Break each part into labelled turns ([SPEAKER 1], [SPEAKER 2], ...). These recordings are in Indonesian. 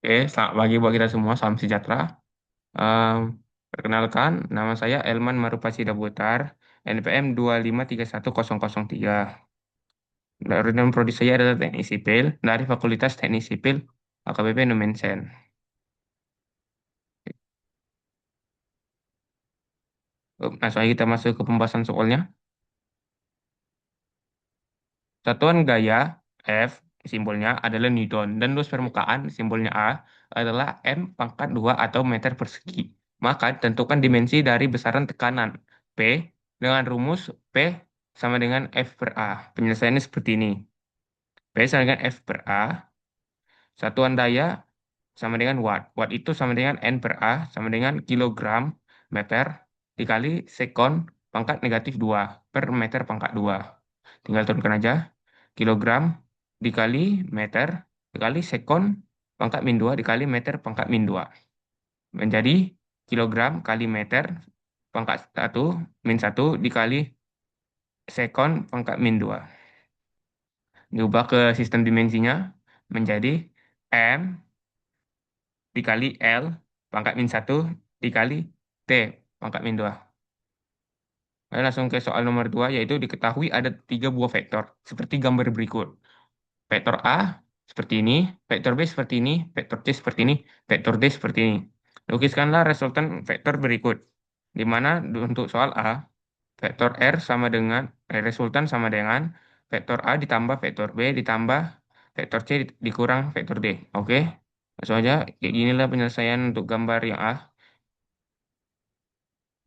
[SPEAKER 1] Oke, selamat pagi buat kita semua. Salam sejahtera. Ehm, Perkenalkan, nama saya Elman Marupasi Dabutar, NPM 2531003. Dan prodi saya adalah Teknik Sipil dari Fakultas Teknik Sipil AKBP Numensen. Langsung aja kita masuk ke pembahasan soalnya. Satuan gaya F simbolnya adalah Newton dan luas permukaan simbolnya A adalah M pangkat 2 atau meter persegi. Maka tentukan dimensi dari besaran tekanan P dengan rumus P sama dengan F per A. Penyelesaiannya seperti ini. P sama dengan F per A, satuan daya sama dengan watt. Watt itu sama dengan N per A sama dengan kilogram meter dikali sekon pangkat negatif 2 per meter pangkat 2. Tinggal turunkan aja. Kilogram dikali meter dikali sekon pangkat min 2 dikali meter pangkat min 2. Menjadi kilogram kali meter pangkat 1 min 1 dikali sekon pangkat min 2. Diubah ke sistem dimensinya menjadi M dikali L pangkat min 1 dikali T pangkat min 2. Lalu langsung ke soal nomor 2, yaitu diketahui ada tiga buah vektor seperti gambar berikut. Vektor A seperti ini, vektor B seperti ini, vektor C seperti ini, vektor D seperti ini. Lukiskanlah resultan vektor berikut. Di mana untuk soal A, vektor R sama dengan, resultan sama dengan vektor A ditambah vektor B ditambah vektor C dikurang vektor D. Oke, langsung aja, kayak inilah penyelesaian untuk gambar yang A,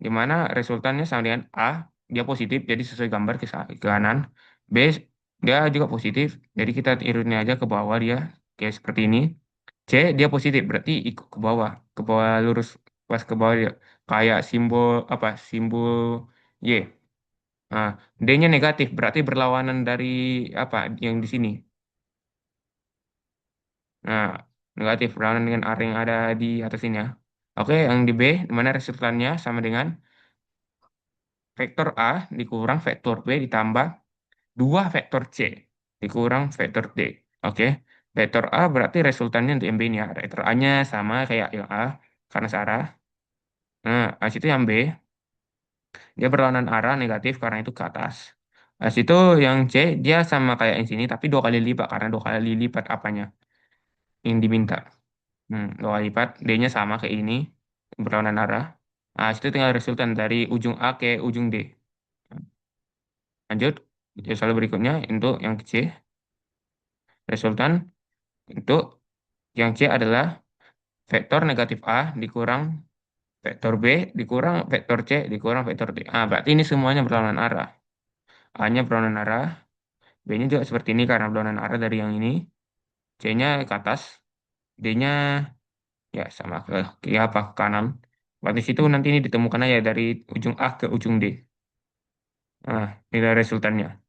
[SPEAKER 1] di mana resultannya sama dengan A, dia positif, jadi sesuai gambar ke kanan. B, dia juga positif, jadi kita tirunin aja ke bawah dia, kayak seperti ini. C, dia positif, berarti ikut ke bawah lurus, pas ke bawah dia. Kayak simbol, apa, simbol Y. Nah, D-nya negatif, berarti berlawanan dari, apa, yang di sini. Nah, negatif, berlawanan dengan arah yang ada di atas ini ya. Oke, yang di B, di mana resultannya sama dengan vektor A dikurang vektor B ditambah 2 vektor C dikurang vektor D. Oke. Vektor A berarti resultannya untuk yang B ini ya. Vektor A-nya sama kayak yang A karena searah. Nah, habis itu yang B, dia berlawanan arah negatif karena itu ke atas. Habis itu yang C, dia sama kayak yang sini tapi dua kali lipat karena dua kali lipat apanya yang diminta. Dua kali lipat. D-nya sama kayak ini, berlawanan arah. Nah, habis itu tinggal resultan dari ujung A ke ujung D. Lanjut, soal berikutnya untuk yang C. Resultan untuk yang C adalah vektor negatif A dikurang vektor B dikurang vektor C dikurang vektor D. Ah, berarti ini semuanya berlawanan arah. A-nya berlawanan arah, B-nya juga seperti ini karena berlawanan arah dari yang ini. C-nya ke atas, D-nya ya sama ke apa ke kanan. Berarti situ nanti ini ditemukan aja dari ujung A ke ujung D. Nah, ini resultannya.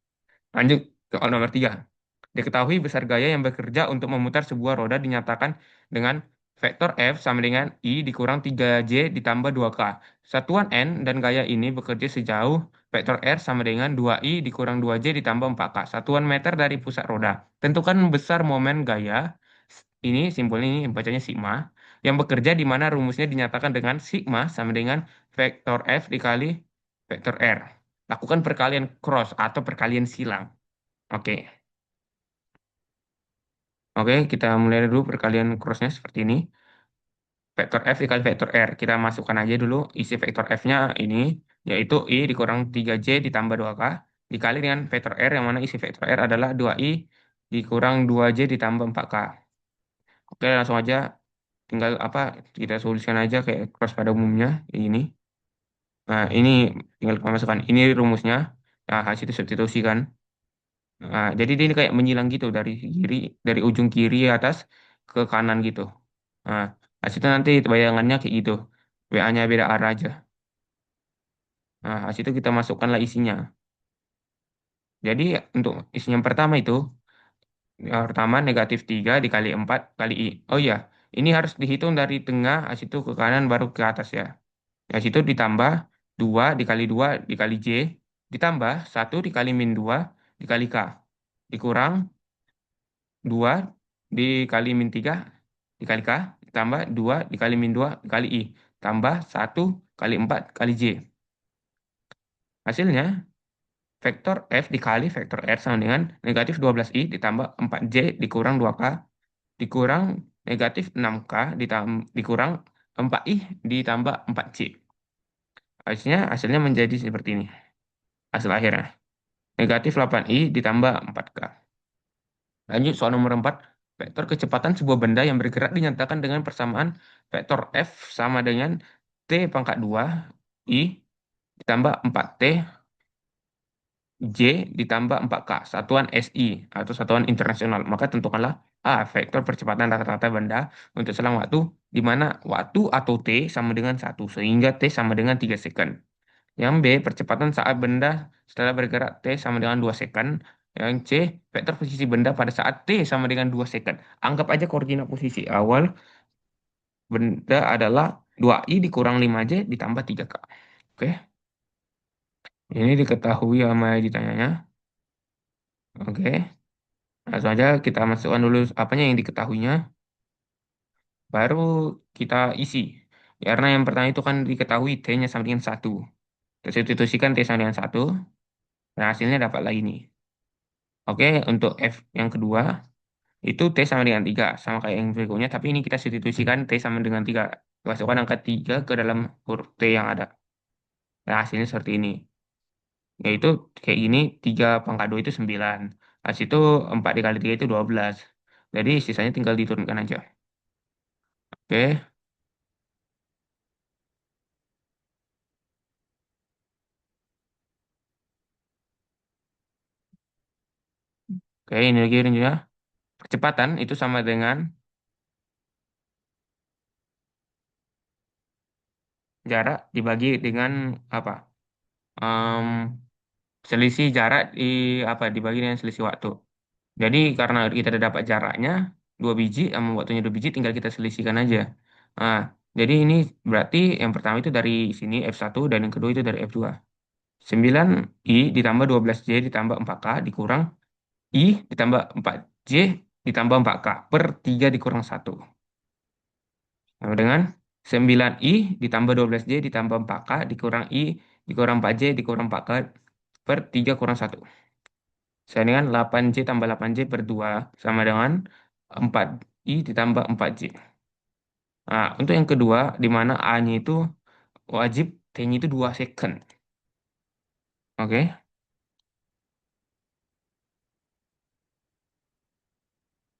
[SPEAKER 1] Lanjut ke soal nomor 3. Diketahui besar gaya yang bekerja untuk memutar sebuah roda dinyatakan dengan vektor F sama dengan I dikurang 3J ditambah 2K. Satuan N dan gaya ini bekerja sejauh vektor R sama dengan 2I dikurang 2J ditambah 4K. Satuan meter dari pusat roda. Tentukan besar momen gaya, ini simbol ini bacanya sigma, yang bekerja di mana rumusnya dinyatakan dengan sigma sama dengan vektor F dikali vektor R. Lakukan perkalian cross atau perkalian silang. Oke. Oke, kita mulai dulu perkalian crossnya seperti ini. Vektor F dikali vektor R. Kita masukkan aja dulu isi vektor F-nya ini, yaitu I dikurang 3J ditambah 2K, dikali dengan vektor R, yang mana isi vektor R adalah 2I dikurang 2J ditambah 4K. Oke, langsung aja. Tinggal apa, kita solusikan aja kayak cross pada umumnya, ini. Nah, ini tinggal kita masukkan. Ini rumusnya. Nah, hasil itu substitusi kan. Nah, jadi ini kayak menyilang gitu dari kiri, dari ujung kiri atas ke kanan gitu. Nah, hasil itu nanti bayangannya kayak gitu. WA-nya beda arah aja. Nah, hasil itu kita masukkanlah isinya. Jadi untuk isinya yang pertama itu, yang pertama negatif 3 dikali 4 kali I. Oh iya, ini harus dihitung dari tengah, hasil itu ke kanan baru ke atas ya. Hasil itu ditambah 2 dikali 2 dikali J, ditambah 1 dikali min 2 dikali K. Dikurang 2 dikali min 3 dikali K ditambah 2 dikali min 2 dikali I tambah 1 kali 4 kali J. Hasilnya vektor F dikali vektor R sama dengan negatif 12I ditambah 4J dikurang 2K dikurang negatif 6K dikurang 4I ditambah 4J. Hasilnya menjadi seperti ini. Hasil akhirnya. Negatif 8I ditambah 4K. Lanjut soal nomor 4. Vektor kecepatan sebuah benda yang bergerak dinyatakan dengan persamaan vektor F sama dengan T pangkat 2 I ditambah 4T J ditambah 4K, satuan SI atau satuan internasional. Maka tentukanlah A, vektor percepatan rata-rata benda untuk selang waktu, di mana waktu atau T sama dengan 1, sehingga T sama dengan 3 second. Yang B, percepatan saat benda setelah bergerak T sama dengan 2 second. Yang C, vektor posisi benda pada saat T sama dengan 2 second. Anggap aja koordinat posisi awal benda adalah 2I dikurang 5J ditambah 3K. Oke, ini diketahui sama ditanyanya. Oke. Langsung aja kita masukkan dulu apanya yang diketahuinya, baru kita isi. Karena yang pertama itu kan diketahui T-nya sama dengan 1. Terus substitusikan T sama dengan 1, dan hasilnya dapat lagi nih. Oke, untuk F yang kedua, itu T sama dengan 3, sama kayak yang berikutnya, tapi ini kita substitusikan T sama dengan 3. Masukkan angka 3 ke dalam huruf T yang ada. Nah, hasilnya seperti ini. Yaitu kayak gini, 3 pangkat 2 itu 9. Habis itu 4 dikali 3 itu 12. Jadi sisanya tinggal diturunkan aja. Oke. Oke, ini lagi ya. Kecepatan itu sama dengan jarak dibagi dengan apa? Em, selisih jarak dibagi dengan selisih waktu. Jadi karena kita udah dapat jaraknya 2 biji sama waktunya 2 biji, tinggal kita selisihkan aja. Nah, jadi ini berarti yang pertama itu dari sini F1 dan yang kedua itu dari F2. 9I ditambah 12J ditambah 4K dikurang I ditambah 4J ditambah 4K per 3 dikurang 1. Sama dengan 9I ditambah 12J ditambah 4K dikurang I dikurang 4J dikurang 4K per 3 kurang 1. Sama dengan 8J tambah 8J per 2 sama dengan 4I ditambah 4J. Nah, untuk yang kedua, di mana A-nya itu wajib, T-nya itu 2 second. Oke,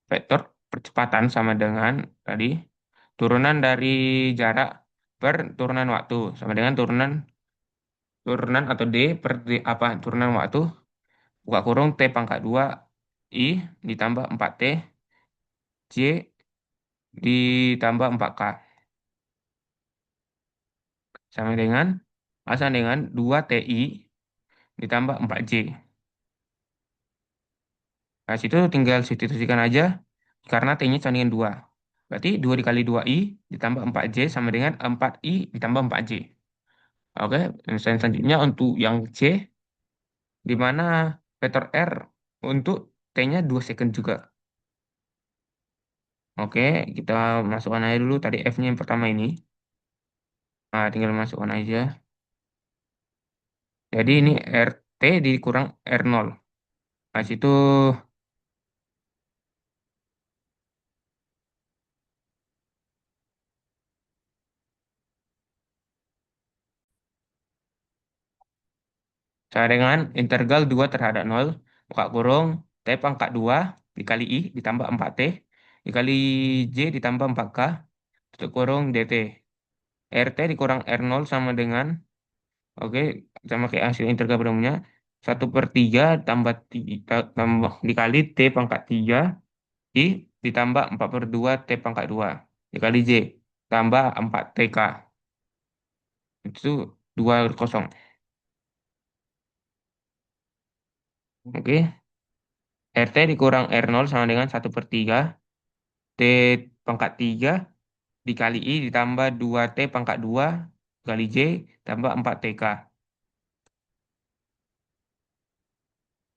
[SPEAKER 1] vektor percepatan sama dengan tadi turunan dari jarak per turunan waktu sama dengan turunan turunan atau D per D, turunan waktu buka kurung T pangkat 2 I ditambah 4T J ditambah 4K sama dengan 2TI ditambah 4J. Nah, situ tinggal substitusikan aja karena T-nya sama dengan 2. Berarti 2 dikali 2I ditambah 4J sama dengan 4I ditambah 4J. Oke, dan selanjutnya untuk yang C, di mana vektor R untuk T-nya 2 second juga. Oke, kita masukkan aja dulu tadi F-nya yang pertama ini. Nah, tinggal masukkan aja. Jadi ini RT dikurang R0. Nah, situ sama dengan integral 2 terhadap 0. Buka kurung. T pangkat 2 dikali I ditambah 4T. Dikali J ditambah 4K. Tutup kurung DT. RT dikurang R0 sama dengan, oke, sama kayak hasil integral pada umumnya. 1/3 tambah, tambah dikali T pangkat 3 I ditambah 4/2 T pangkat 2 dikali J tambah 4TK. Itu 2 kosong. Oke. RT dikurang R0 sama dengan 1/3 T pangkat 3 dikali I ditambah 2T pangkat 2 kali J tambah 4TK.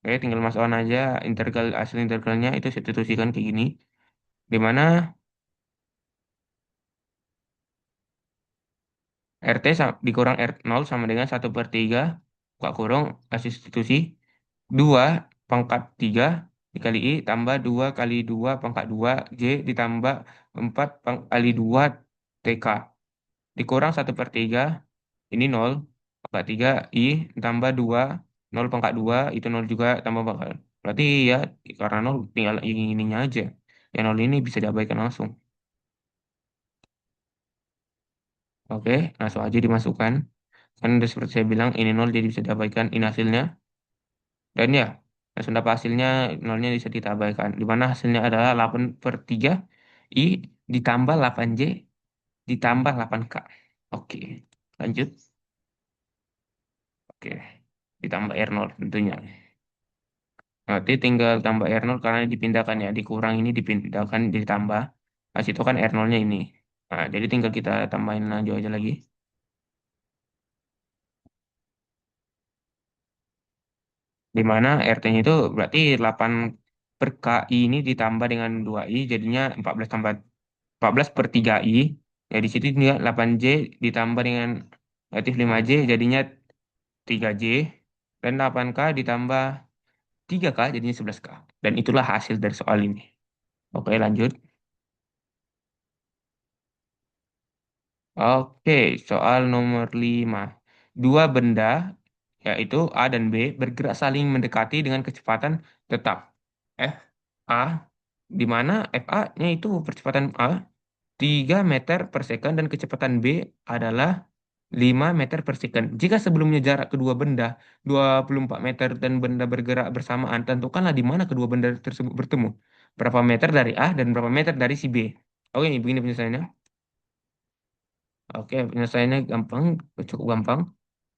[SPEAKER 1] Oke, tinggal masukkan aja integral hasil integralnya itu substitusikan kayak gini. Di mana RT dikurang R0 sama dengan 1/3 buka kurung substitusi 2 pangkat 3 dikali I tambah 2 kali 2 pangkat 2 J ditambah 4 kali 2 TK dikurang 1/3 ini 0 pangkat 3 I tambah 2 0 pangkat 2 itu 0 juga tambah pangkat. Berarti ya karena 0 tinggal yang ininya aja. Yang 0 ini bisa diabaikan langsung. Oke, langsung aja dimasukkan. Kan udah seperti saya bilang ini 0 jadi bisa diabaikan ini hasilnya. Dan ya, langsung dapat hasilnya nolnya bisa kita abaikan. Di mana hasilnya adalah 8/3 I ditambah 8J ditambah 8K. Oke, lanjut. Oke, ditambah R0 tentunya. Nanti tinggal tambah R0 karena dipindahkan ya. Dikurang ini dipindahkan ditambah. Pas itu kan R0-nya ini. Nah, jadi tinggal kita tambahin lanjut aja lagi. Di mana RT-nya itu berarti 8 per KI ini ditambah dengan 2I jadinya 14 tambah 14/3I. Ya di situ dia 8J ditambah dengan negatif 5J jadinya 3J. Dan 8K ditambah 3K jadinya 11K. Dan itulah hasil dari soal ini. Oke lanjut. Oke, soal nomor 5. Dua benda, yaitu A dan B, bergerak saling mendekati dengan kecepatan tetap. F, A, di mana FA-nya itu percepatan A 3 meter per second dan kecepatan B adalah 5 meter per second. Jika sebelumnya jarak kedua benda 24 meter dan benda bergerak bersamaan, tentukanlah di mana kedua benda tersebut bertemu. Berapa meter dari A dan berapa meter dari si B. Oke, begini penyelesaiannya. Oke, penyelesaiannya gampang, cukup gampang.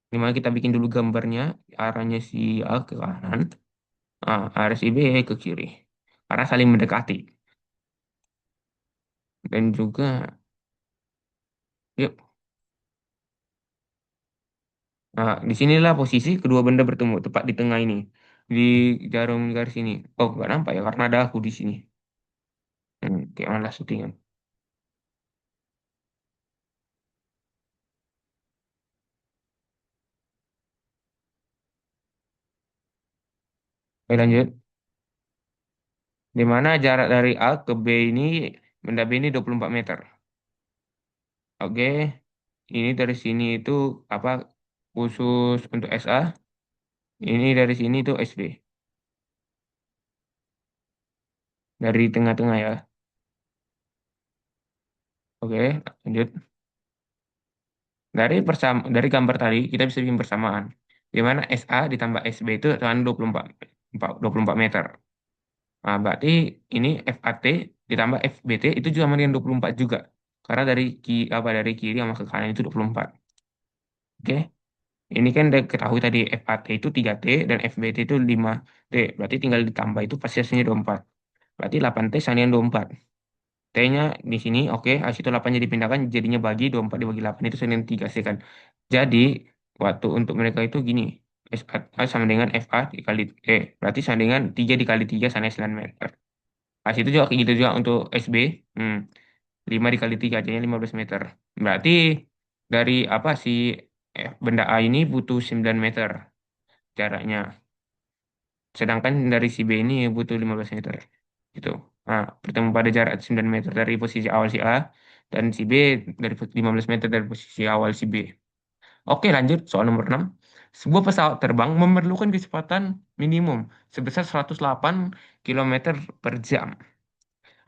[SPEAKER 1] Dimana kita bikin dulu gambarnya, arahnya si A ke kanan, arah si B ke kiri. Karena saling mendekati. Dan juga, yuk, disinilah posisi kedua benda bertemu, tepat di tengah ini. Di jarum garis ini. Oh, nggak nampak ya, karena ada aku di sini. Kayak mana syutingan. Oke, lanjut. Di mana jarak dari A ke B ini, benda B ini 24 meter. Oke, ini dari sini itu apa khusus untuk SA. Ini dari sini itu SD. Dari tengah-tengah ya. Oke, lanjut. Dari gambar tadi kita bisa bikin persamaan. Di mana SA ditambah SB itu sama 24 meter. Nah, berarti ini FAT ditambah FBT itu juga sama dengan 24 juga. Karena dari kiri sama ke kanan itu 24. Oke. Ini kan udah ketahui tadi FAT itu 3T dan FBT itu 5T. Berarti tinggal ditambah itu pasti hasilnya 24. Berarti 8T sama dengan 24. T-nya di sini, oke, habis itu 8-nya dipindahkan, jadinya bagi, 24 dibagi 8, itu sama dengan 3 sih kan. Jadi, waktu untuk mereka itu gini, SA sama dengan FA dikali berarti sama dengan 3 dikali 3 sama dengan 9 meter. Habis itu juga kayak gitu juga untuk SB, 5 dikali 3 jadinya 15 meter. Berarti dari apa sih benda A ini butuh 9 meter jaraknya. Sedangkan dari si B ini butuh 15 meter. Gitu. Nah, bertemu pada jarak 9 meter dari posisi awal si A dan si B dari 15 meter dari posisi awal si B. Oke, lanjut soal nomor 6. Sebuah pesawat terbang memerlukan kecepatan minimum sebesar 108 km per jam.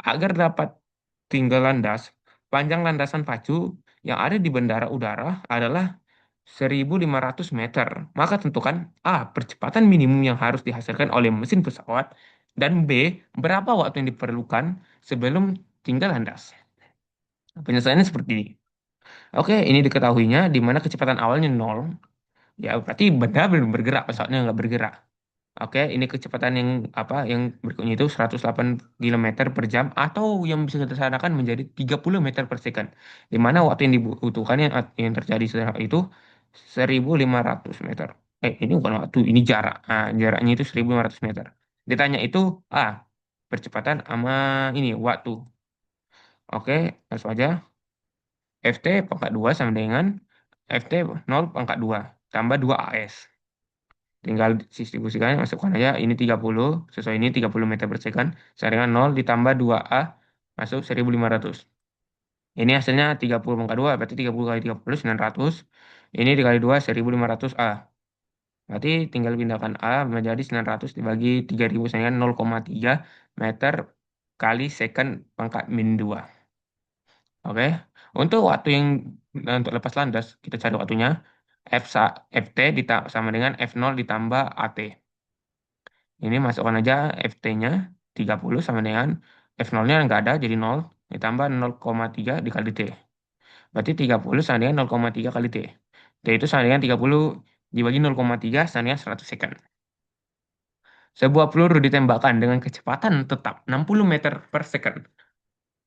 [SPEAKER 1] Agar dapat tinggal landas, panjang landasan pacu yang ada di bandara udara adalah 1.500 meter. Maka tentukan A. Percepatan minimum yang harus dihasilkan oleh mesin pesawat. Dan B. Berapa waktu yang diperlukan sebelum tinggal landas. Penyelesaiannya seperti ini. Oke, ini diketahuinya di mana kecepatan awalnya nol. Ya, berarti benda belum bergerak, pesawatnya nggak bergerak. Oke, ini kecepatan yang apa yang berikutnya itu 108 km per jam atau yang bisa kita sederhanakan menjadi 30 meter per second. Di mana waktu yang dibutuhkan yang terjadi setelah itu 1.500 meter. Ini bukan waktu, ini jarak. Jaraknya itu 1.500 meter. Ditanya itu percepatan sama ini waktu. Oke, langsung aja. FT pangkat 2 sama dengan FT 0,2 tambah 2 AS. Tinggal distribusikan, masukkan aja ini 30, sesuai ini 30 meter per second, sama dengan 0 ditambah 2A, masuk 1500. Ini hasilnya 30,2, berarti 30 kali 30, 900. Ini dikali 2, 1500A. Berarti tinggal pindahkan A menjadi 900 dibagi 3000, sama dengan 0,3 meter kali second pangkat min 2. Oke. Untuk waktu yang untuk lepas landas, kita cari waktunya. FT sama dengan F0 ditambah AT. Ini masukkan aja FT-nya 30 sama dengan F0-nya nggak ada jadi 0 ditambah 0,3 dikali T. Berarti 30 sama dengan 0,3 kali T. T itu sama dengan 30 dibagi 0,3 sama dengan 100 second. Sebuah peluru ditembakkan dengan kecepatan tetap 60 meter per second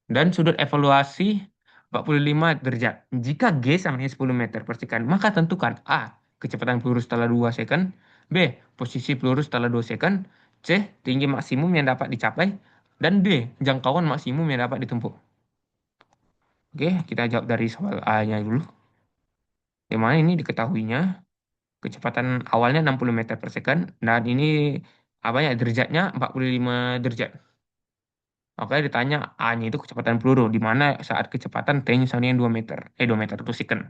[SPEAKER 1] dan sudut evaluasi 45 derajat. Jika G sama dengan 10 meter per second, maka tentukan A. Kecepatan peluru setelah 2 second. B. Posisi peluru setelah 2 second. C. Tinggi maksimum yang dapat dicapai. Dan D. Jangkauan maksimum yang dapat ditempuh. Oke, kita jawab dari soal A-nya dulu. Yang mana ini diketahuinya kecepatan awalnya 60 meter per second dan ini apa ya derajatnya 45 derajat. Oke, ditanya A-nya itu kecepatan peluru di mana saat kecepatan T-nya sama dengan 2 meter. 2 meter per second.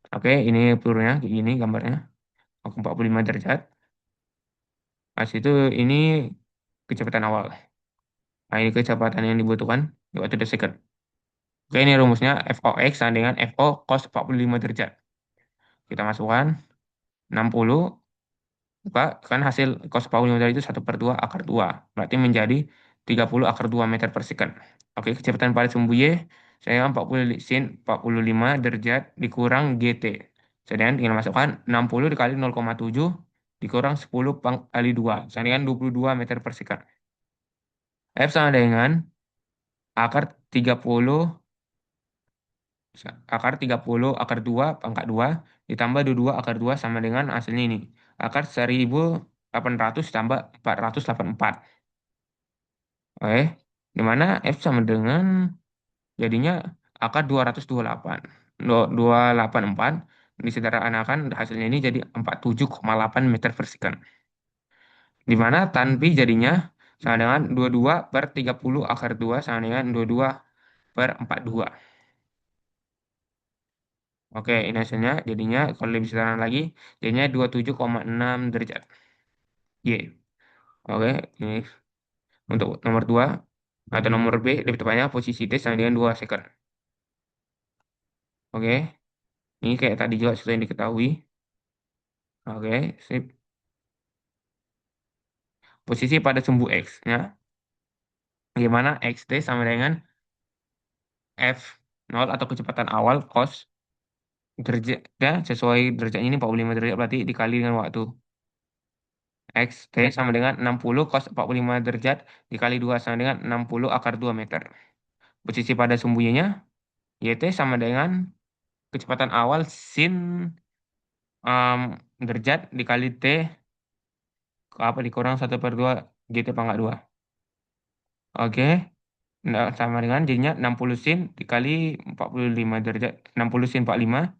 [SPEAKER 1] Oke, ini pelurunya kayak gini gambarnya. Oke, 45 derajat. Pas itu ini kecepatan awal. Nah, ini kecepatan yang dibutuhkan di waktu the second. Oke, ini rumusnya FOX sama dengan FO cos 45 derajat. Kita masukkan 60. Buka, kan hasil cos 45 derajat itu 1/2 akar 2. Berarti menjadi 30 akar 2 meter per second. Oke, kecepatan pada sumbu Y, saya 40 sin 45 derajat dikurang GT. Sedangkan tinggal masukkan 60 dikali 0,7 dikurang 10 kali 2. Sama dengan 22 meter per second. F sama dengan akar 30 akar 2 pangkat 2 ditambah 22 akar 2 sama dengan hasilnya ini. Akar 1800 tambah 484. Oke, di mana F sama dengan jadinya akar 228. 284 disederhanakan hasilnya ini jadi 47,8 meter per second. Di mana tan pi jadinya sama dengan 22 per 30 akar 2 sama dengan 22 per 42. Oke, ini hasilnya jadinya kalau lebih sederhana lagi jadinya 27,6 derajat. Y. Oke, ini untuk nomor 2 atau nomor B lebih tepatnya posisi T sama dengan 2 second. Oke, ini kayak tadi juga sudah yang diketahui. Oke, sip. Posisi pada sumbu X, ya. Gimana XT sama dengan F0 atau kecepatan awal cos derajat, ya, sesuai derajatnya ini 45 derajat berarti dikali dengan waktu. XT sama dengan 60 cos 45 derajat dikali 2 sama dengan 60 akar 2 meter. Posisi pada sumbunya YT sama dengan kecepatan awal sin um, derajat dikali T apa dikurang 1/2 GT pangkat 2. Oke. Nah, sama dengan jadinya 60 sin dikali 45 derajat. 60 sin 45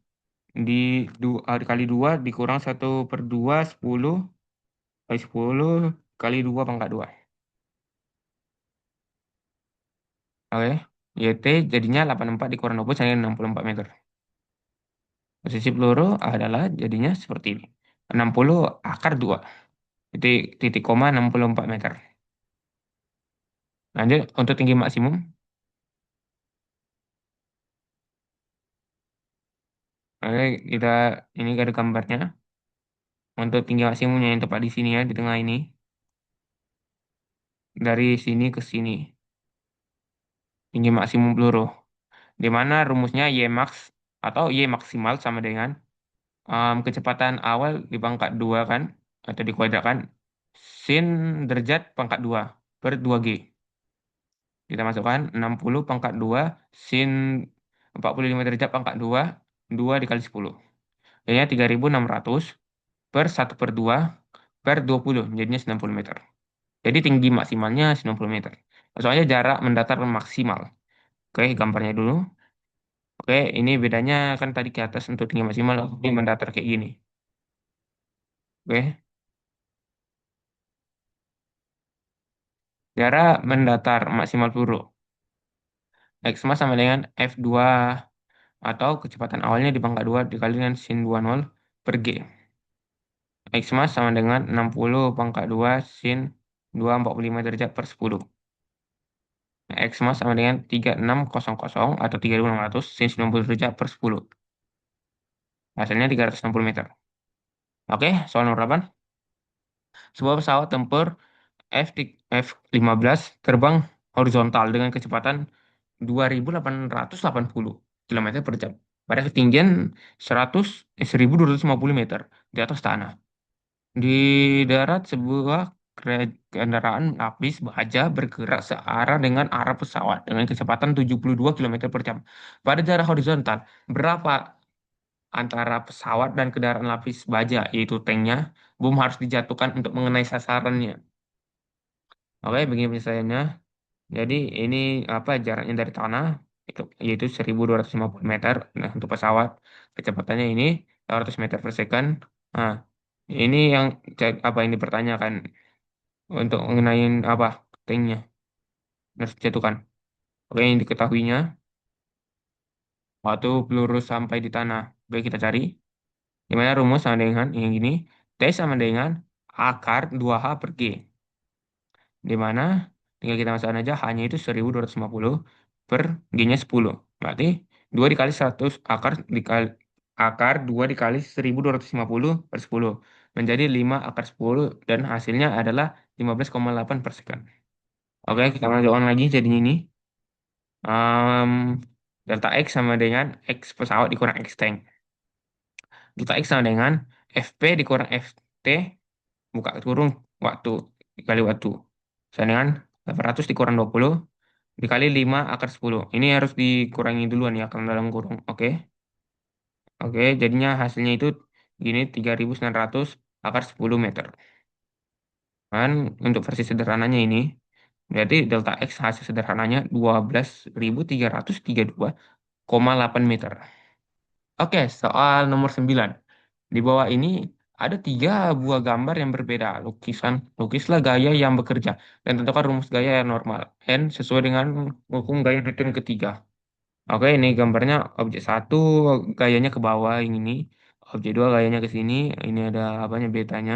[SPEAKER 1] dikali 2 dikurang 1/2 10 kali 10 kali 2 pangkat 2. Oke. YT jadinya 84 dikurang 20 sama dengan 64 meter. Posisi peluru adalah jadinya seperti ini. 60 akar 2. Titik, titik koma 64 meter. Lanjut untuk tinggi maksimum. Oke, kita ini ada gambarnya. Untuk tinggi maksimumnya yang tepat di sini ya, di tengah ini. Dari sini ke sini. Tinggi maksimum peluru. Di mana rumusnya Y max atau Y maksimal sama dengan kecepatan awal di pangkat 2 kan. Atau dikuadratkan. Sin derajat pangkat 2 per 2G. Kita masukkan 60 pangkat 2 sin 45 derajat pangkat 2. 2 dikali 10. Jadinya 3600 per 1/2 per 20. Jadinya 90 meter. Jadi tinggi maksimalnya 90 meter. Soalnya jarak mendatar maksimal. Oke, gambarnya dulu. Oke, ini bedanya kan tadi ke atas untuk tinggi maksimal, ini mendatar kayak gini. Oke, cara mendatar maksimal peluru. X mas sama dengan F2 atau kecepatan awalnya di pangkat 2 dikali dengan sin 20 per G. X mas sama dengan 60 pangkat 2 sin 245 derajat per 10. X mas sama dengan 3600 atau 3600 sin 90 derajat per 10. Hasilnya 360 meter. Oke, soal nomor 8. Sebuah pesawat tempur F-15 terbang horizontal dengan kecepatan 2.880 km per jam pada ketinggian 1.250 meter di atas tanah. Di darat, sebuah kendaraan lapis baja bergerak searah dengan arah pesawat dengan kecepatan 72 km per jam. Pada jarak horizontal, berapa antara pesawat dan kendaraan lapis baja, yaitu tanknya, bom harus dijatuhkan untuk mengenai sasarannya. Oke, begini penyelesaiannya. Jadi ini apa jaraknya dari tanah itu yaitu 1.250 meter. Nah, untuk pesawat kecepatannya ini 200 meter per second. Nah, ini yang apa yang dipertanyakan untuk mengenai apa tanknya harus dijatuhkan. Oke, yang diketahuinya waktu peluru sampai di tanah. Oke, kita cari. Di mana rumus sama dengan yang ini. T sama dengan akar 2H per G. Di mana tinggal kita masukkan aja hanya itu 1.250 per G-nya 10. Berarti 2 dikali 100 akar 2 dikali 1.250 per 10 menjadi 5 akar 10 dan hasilnya adalah 15,8 per second. Oke, kita lanjutkan lagi jadinya ini. Em, delta X sama dengan X pesawat dikurang X tank. Delta X sama dengan FP dikurang FT buka kurung waktu dikali waktu. Sama dengan 800 dikurang 20 dikali 5 akar 10. Ini harus dikurangi duluan ya karena dalam kurung. Oke. Oke, jadinya hasilnya itu gini 3.900 akar 10 meter. Dan untuk versi sederhananya ini berarti delta X hasil sederhananya 12.332,8 meter. Oke, soal nomor 9. Di bawah ini ada tiga buah gambar yang berbeda. Lukislah gaya yang bekerja dan tentukan rumus gaya yang normal. N sesuai dengan hukum gaya Newton ketiga. Oke, ini gambarnya objek satu gayanya ke bawah yang ini. Objek dua gayanya ke sini. Ini ada apanya betanya.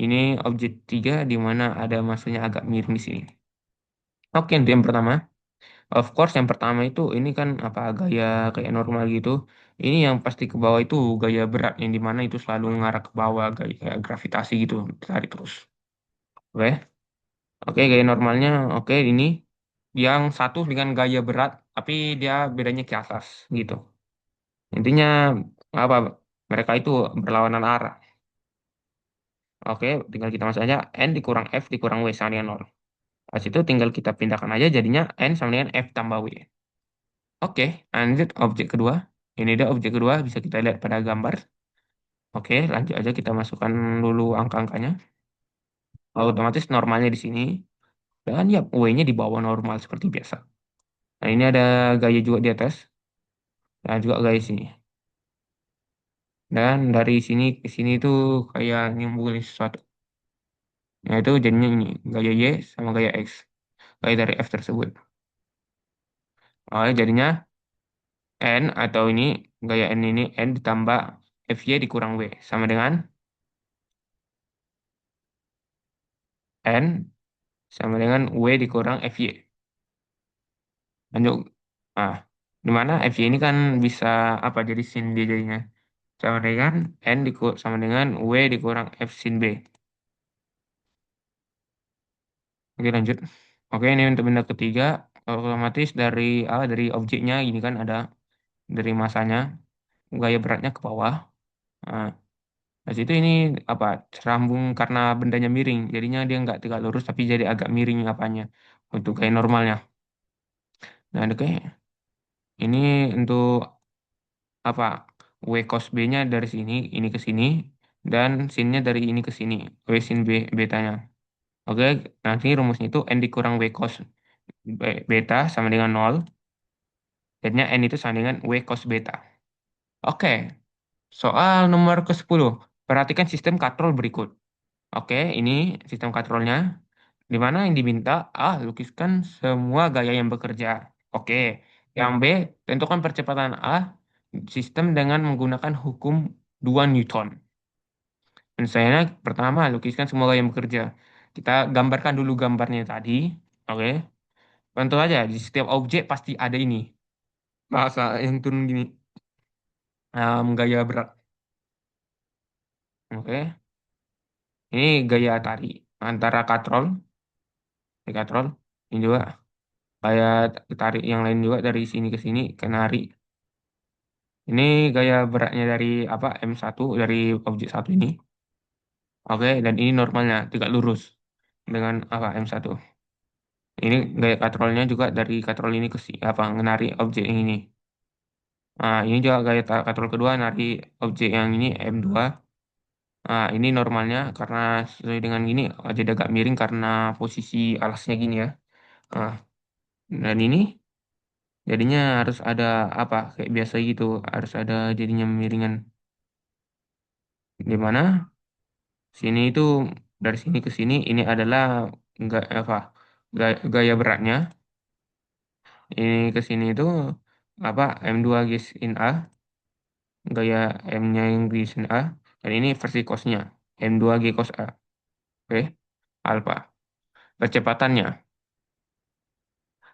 [SPEAKER 1] Ini objek tiga di mana ada masanya agak miring di sini. Oke, itu yang pertama. Of course, yang pertama itu ini kan apa gaya kayak normal gitu. Ini yang pasti ke bawah itu gaya berat yang dimana itu selalu mengarah ke bawah gaya kayak gravitasi gitu, tarik terus. Oke, oke gaya normalnya. Oke, ini yang satu dengan gaya berat, tapi dia bedanya ke atas gitu. Intinya apa? Mereka itu berlawanan arah. Oke, tinggal kita masuk aja n dikurang f dikurang w sama dengan 0. Pas itu tinggal kita pindahkan aja jadinya n sama dengan f tambah w. Oke, lanjut objek kedua. Ini dia objek kedua, bisa kita lihat pada gambar. Oke, lanjut aja kita masukkan dulu angka-angkanya. Otomatis normalnya di sini. Dan ya, W-nya di bawah normal seperti biasa. Nah, ini ada gaya juga di atas. Dan juga gaya sini. Dan dari sini ke sini tuh kayak nyambungin sesuatu. Nah, itu jadinya ini. Gaya Y sama gaya X. Gaya dari F tersebut. Oh, jadinya N atau ini, gaya N ini, N ditambah FY dikurang W. Sama dengan N sama dengan W dikurang FY. Lanjut. Ah, di mana FY ini kan bisa apa jadi sin D jadinya. Sama dengan sama dengan W dikurang F sin B. Oke lanjut. Oke ini untuk benda ketiga. Otomatis dari objeknya ini kan ada dari masanya. Gaya beratnya ke bawah. Nah, dari situ ini apa serambung karena bendanya miring. Jadinya dia nggak tegak lurus tapi jadi agak miring apanya. Untuk gaya normalnya. Nah oke. Ini untuk apa W cos B-nya dari sini ini ke sini dan sinnya dari ini ke sini W sin B betanya. Oke, nanti rumusnya itu N dikurang W cos beta sama dengan nol. Jadinya N itu sama dengan W cos beta. Oke, soal nomor ke-10. Perhatikan sistem katrol berikut. Oke, ini sistem katrolnya. Di mana yang diminta A. Lukiskan semua gaya yang bekerja. Oke. Yang B. Tentukan percepatan A sistem dengan menggunakan hukum 2 Newton. Misalnya pertama, lukiskan semua gaya yang bekerja. Kita gambarkan dulu gambarnya tadi. Oke. Tentu aja, di setiap objek pasti ada ini. Bahasa yang turun gini. Gaya berat. Oke. Ini gaya tarik antara katrol, di katrol. Ini juga kayak tarik yang lain juga dari sini ke sini, ke nari. Ini gaya beratnya dari apa M1 dari objek satu ini. Oke, dan ini normalnya tegak lurus dengan apa M1. Ini gaya katrolnya juga dari katrol ini ke sini apa ngenari objek yang ini. Nah, ini juga gaya katrol kedua nari objek yang ini M2. Nah, ini normalnya karena sesuai dengan gini jadi agak miring karena posisi alasnya gini ya. Nah, dan ini jadinya harus ada apa kayak biasa gitu, harus ada jadinya miringan di mana sini itu dari sini ke sini ini adalah enggak apa gaya beratnya. Ini ke sini itu apa M2 in A, gaya M-nya yang di sin A, dan ini versi cosnya M2 G cos A. Oke, alpha. Percepatannya,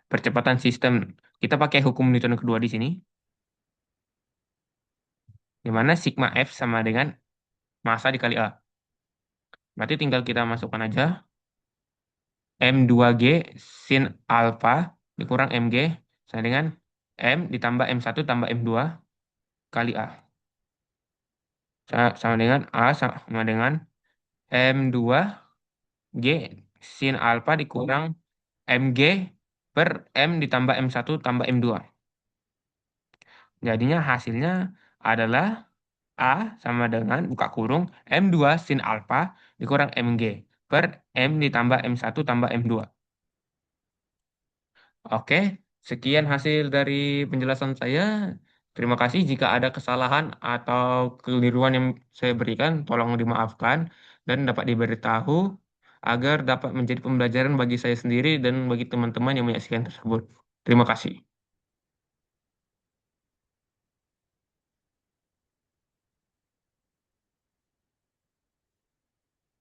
[SPEAKER 1] percepatan sistem kita pakai hukum Newton kedua di sini, di mana sigma F sama dengan massa dikali A. Berarti tinggal kita masukkan aja M2G sin alpha dikurang MG sama dengan M ditambah M1 tambah M2 kali A. Sama dengan A sama dengan M2 G sin alpha dikurang MG per M ditambah M1 tambah M2. Jadinya hasilnya adalah A sama dengan buka kurung M2 sin alpha dikurang MG per M ditambah M1 tambah M2. Oke, sekian hasil dari penjelasan saya. Terima kasih jika ada kesalahan atau keliruan yang saya berikan, tolong dimaafkan dan dapat diberitahu agar dapat menjadi pembelajaran bagi saya sendiri dan bagi teman-teman yang menyaksikan tersebut. Terima kasih.